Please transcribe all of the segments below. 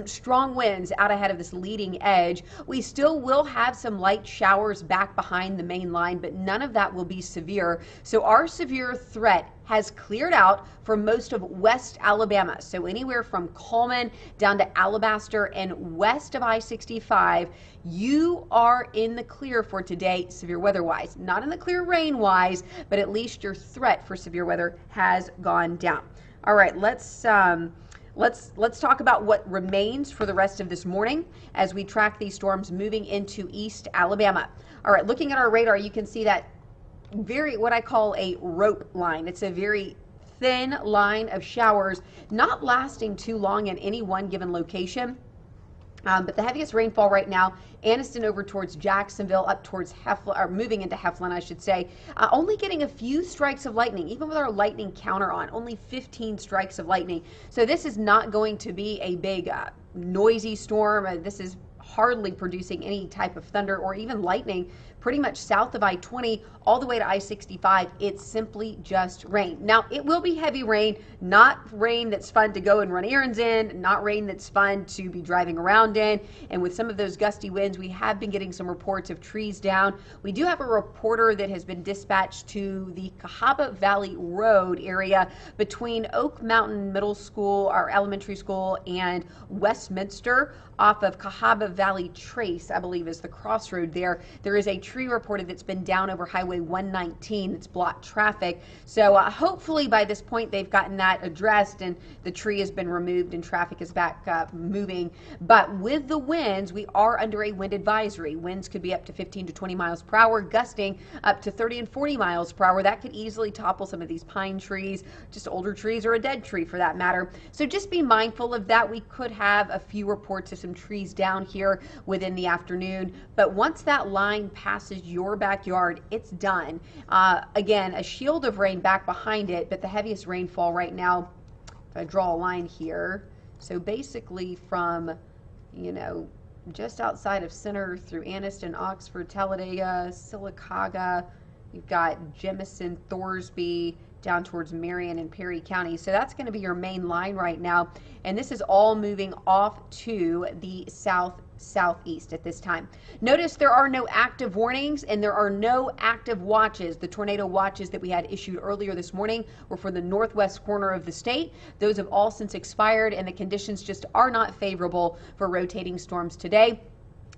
strong winds out ahead of this leading edge. We still will have some light showers back behind the main line, but none of that will be severe. So our severe threat has cleared out for most of West Alabama. So anywhere from Coleman down to Alabaster and west of I-65, you are in the clear for today, severe weather-wise. Not in the clear rain-wise, but at least your threat for severe weather has gone down. All right, let's talk about what remains for the rest of this morning as we track these storms moving into East Alabama. All right, looking at our radar, you can see that what I call a rope line. It's a very thin line of showers, not lasting too long in any one given location. But the heaviest rainfall right now, Anniston over towards Jacksonville, up towards Heflin, or moving into Heflin, I should say, only getting a few strikes of lightning, even with our lightning counter on, only 15 strikes of lightning. So this is not going to be a big noisy storm. This is hardly producing any type of thunder or even lightning. Pretty much south of I-20 all the way to I-65, it's simply just rain. Now, it will be heavy rain, not rain that's fun to go and run errands in, not rain that's fun to be driving around in. And with some of those gusty winds, we have been getting some reports of trees down. We do have a reporter that has been dispatched to the Cahaba Valley Road area between Oak Mountain Middle School, our elementary school, and Westminster off of Cahaba Valley Trace, I believe is the crossroad there. There is a tree reported that's been down over Highway 119 that's blocked traffic. So hopefully by this point they've gotten that addressed and the tree has been removed and traffic is back moving. But with the winds, we are under a wind advisory. Winds could be up to 15 to 20 miles per hour, gusting up to 30 and 40 miles per hour. That could easily topple some of these pine trees, just older trees or a dead tree for that matter. So just be mindful of that. We could have a few reports of some trees down here within the afternoon. But once that line passes your backyard, it's done. Again, a shield of rain back behind it, but the heaviest rainfall right now, if I draw a line here, so basically from, just outside of Center through Anniston, Oxford, Talladega, Sylacauga, you've got Jemison, Thorsby, down towards Marion and Perry County. So that's going to be your main line right now. And this is all moving off to the southeast at this time. Notice there are no active warnings and there are no active watches. The tornado watches that we had issued earlier this morning were for the northwest corner of the state. Those have all since expired and the conditions just are not favorable for rotating storms today.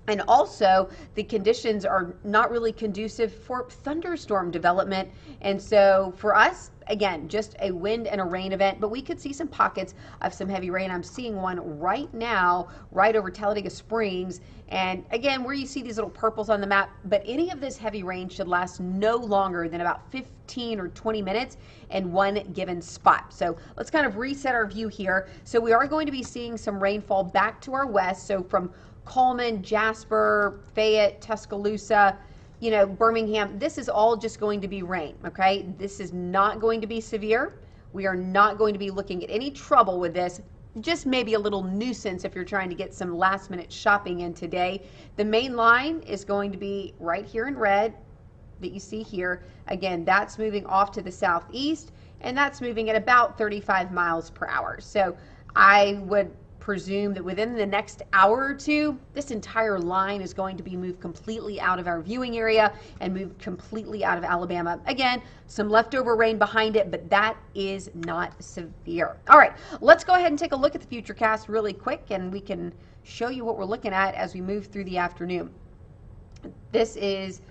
And also, the conditions are not really conducive for thunderstorm development. And so for us, again, just a wind and a rain event, but we could see some pockets of some heavy rain. I'm seeing one right now, right over Talladega Springs. And again, where you see these little purples on the map, but any of this heavy rain should last no longer than about 15 or 20 minutes in one given spot. So let's kind of reset our view here. So we are going to be seeing some rainfall back to our west. So from Coleman, Jasper, Fayette, Tuscaloosa, Birmingham, this is all just going to be rain, okay? This is not going to be severe. We are not going to be looking at any trouble with this, just maybe a little nuisance if you're trying to get some last minute shopping in today. The main line is going to be right here in red that you see here. Again, that's moving off to the southeast and that's moving at about 35 miles per hour. So I would presume that within the next hour or two, this entire line is going to be moved completely out of our viewing area and moved completely out of Alabama. Again, some leftover rain behind it, but that is not severe. All right, let's go ahead and take a look at the futurecast really quick and we can show you what we're looking at as we move through the afternoon. This is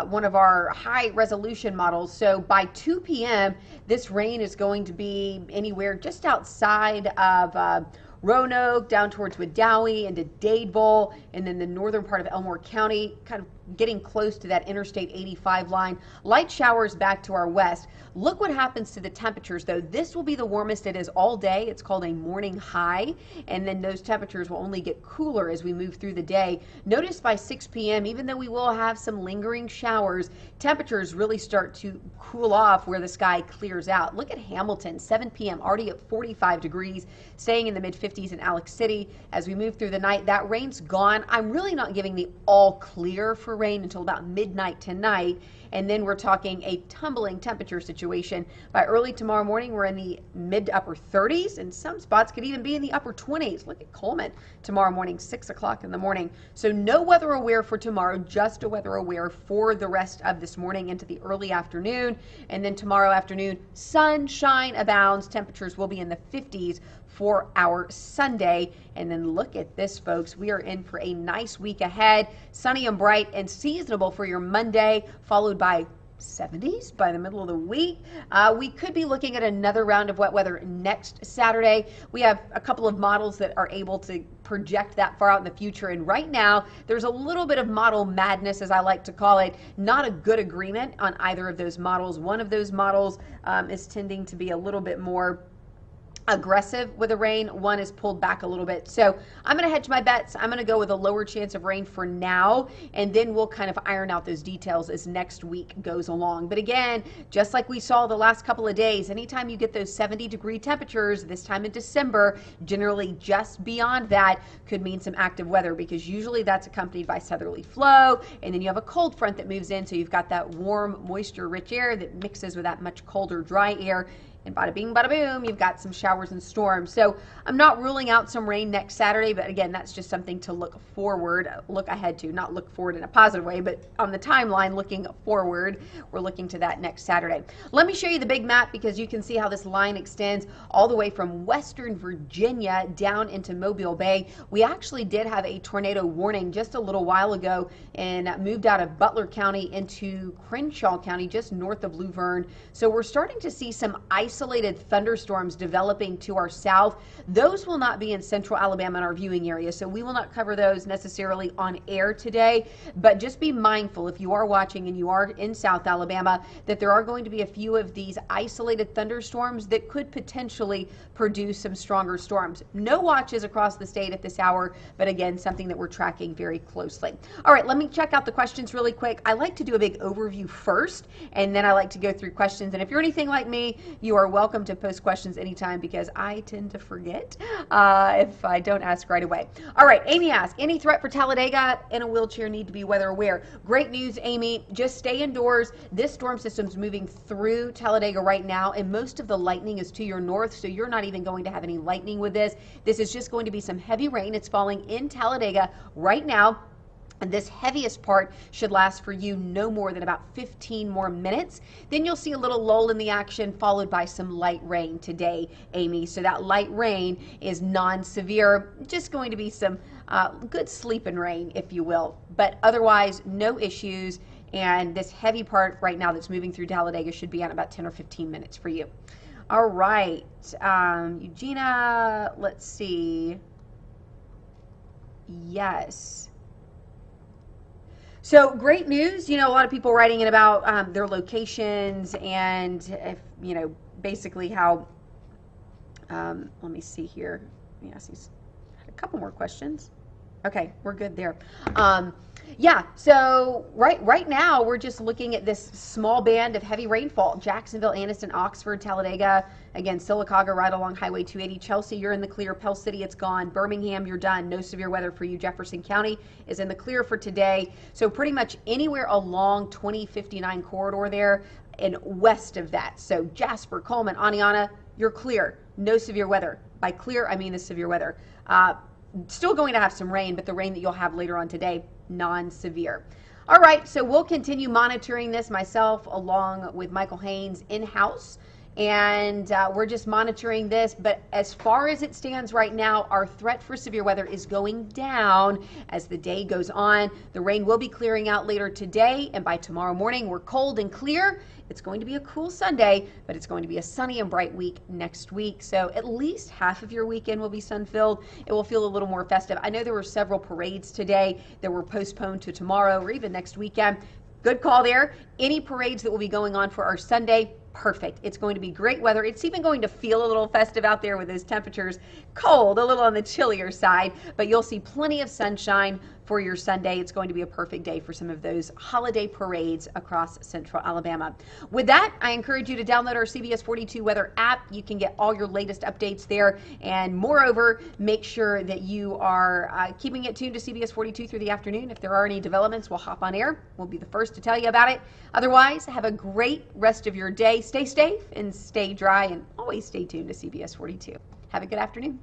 one of our high resolution models. So by 2 p.m., this rain is going to be anywhere just outside of Roanoke, down towards Wedowee, into Dadeville, and then the northern part of Elmore County, kind of getting close to that Interstate 85 line. Light showers back to our west. Look what happens to the temperatures, though. This will be the warmest it is all day. It's called a morning high, and then those temperatures will only get cooler as we move through the day. Notice by 6 p.m., even though we will have some lingering showers, temperatures really start to cool off where the sky clears out. Look at Hamilton, 7 p.m., already at 45 degrees, staying in the mid-50s in Alex City. As we move through the night, that rain's gone. I'm really not giving the all clear for rain until about midnight tonight. and then we're talking a tumbling temperature situation. By early tomorrow morning, we're in the mid to upper 30s, and some spots could even be in the upper 20s. Look at Coleman tomorrow morning, 6 o'clock in the morning. So no weather aware for tomorrow, just a weather aware for the rest of this morning into the early afternoon. And then tomorrow afternoon, sunshine abounds. Temperatures will be in the 50s for our Sunday. And then look at this, folks. We are in for a nice week ahead. Sunny and bright and seasonable for your Monday, followed by 70s by the middle of the week. We could be looking at another round of wet weather next Saturday. We have a couple of models that are able to project that far out in the future, and right now there's a little bit of model madness, as I like to call it. Not a good agreement on either of those models. One of those models is tending to be a little bit more aggressive with the rain. One is pulled back a little bit. So I'm going to hedge my bets. I'm going to go with a lower chance of rain for now, and then we'll kind of iron out those details as next week goes along. But again, just like we saw the last couple of days, anytime you get those 70-degree temperatures this time in December, generally just beyond that could mean some active weather, because usually that's accompanied by southerly flow, and then you have a cold front that moves in, so you've got that warm, moisture-rich air that mixes with that much colder, dry air. And bada bing, bada boom, you've got some showers and storms. So I'm not ruling out some rain next Saturday, but again, that's just something to look ahead to, not look forward in a positive way, but on the timeline, looking forward, we're looking to that next Saturday. Let me show you the big map, because you can see how this line extends all the way from Western Virginia down into Mobile Bay. We actually did have a tornado warning just a little while ago, and moved out of Butler County into Crenshaw County, just north of Luverne. So we're starting to see some isolated thunderstorms developing to our south. Those will not be in central Alabama in our viewing area, so we will not cover those necessarily on air today. But just be mindful, if you are watching and you are in South Alabama, that there are going to be a few of these isolated thunderstorms that could potentially produce some stronger storms. No watches across the state at this hour, but again, something that we're tracking very closely. All right, let me check out the questions really quick. I like to do a big overview first, and then I like to go through questions. And if you're anything like me, you are welcome to post questions anytime, because I tend to forget if I don't ask right away. All right, Amy asks, any threat for Talladega in a wheelchair need to be weather aware? Great news, Amy. Just stay indoors. This storm system's moving through Talladega right now, and most of the lightning is to your north, so you're not even going to have any lightning with this. This is just going to be some heavy rain. It's falling in Talladega right now. And this heaviest part should last for you no more than about 15 more minutes. Then you'll see a little lull in the action, followed by some light rain today, Amy. So that light rain is non-severe, just going to be some good sleeping rain, if you will. But otherwise, no issues. And this heavy part right now that's moving through Talladega should be on about 10 or 15 minutes for you. All right, Eugenia, let's see. Yes. So great news. You know, a lot of people writing in about their locations, and if, you know, basically how, let me see here. Yes, he's had a couple more questions. Okay, we're good there. Yeah, so right now we're just looking at this small band of heavy rainfall. Jacksonville, Anniston, Oxford, Talladega, again, Sylacauga right along Highway 280. Chelsea, you're in the clear. Pell City, it's gone. Birmingham, you're done. No severe weather for you. Jefferson County is in the clear for today. So pretty much anywhere along 2059 corridor there and west of that. So Jasper, Coleman, Aniana, you're clear. No severe weather. By clear, I mean the severe weather. Still going to have some rain, but the rain that you'll have later on today, non-severe. All right, so we'll continue monitoring this, myself along with Michael Haynes in-house, and we're just monitoring this. But as far as it stands right now, our threat for severe weather is going down as the day goes on. The rain will be clearing out later today, and by tomorrow morning we're cold and clear. It's going to be a cool Sunday, but it's going to be a sunny and bright week next week. So at least half of your weekend will be sun-filled. It will feel a little more festive. I know there were several parades today that were postponed to tomorrow or even next weekend. Good call there. Any parades that will be going on for our Sunday, perfect. It's going to be great weather. It's even going to feel a little festive out there with those temperatures cold, a little on the chillier side, but you'll see plenty of sunshine for your Sunday. It's going to be a perfect day for some of those holiday parades across central Alabama. With that, I encourage you to download our CBS 42 weather app. You can get all your latest updates there, and moreover, make sure that you are keeping it tuned to CBS 42 through the afternoon. If there are any developments, we'll hop on air. We'll be the first to tell you about it. Otherwise, have a great rest of your day. Stay safe and stay dry, and always stay tuned to CBS 42. Have a good afternoon.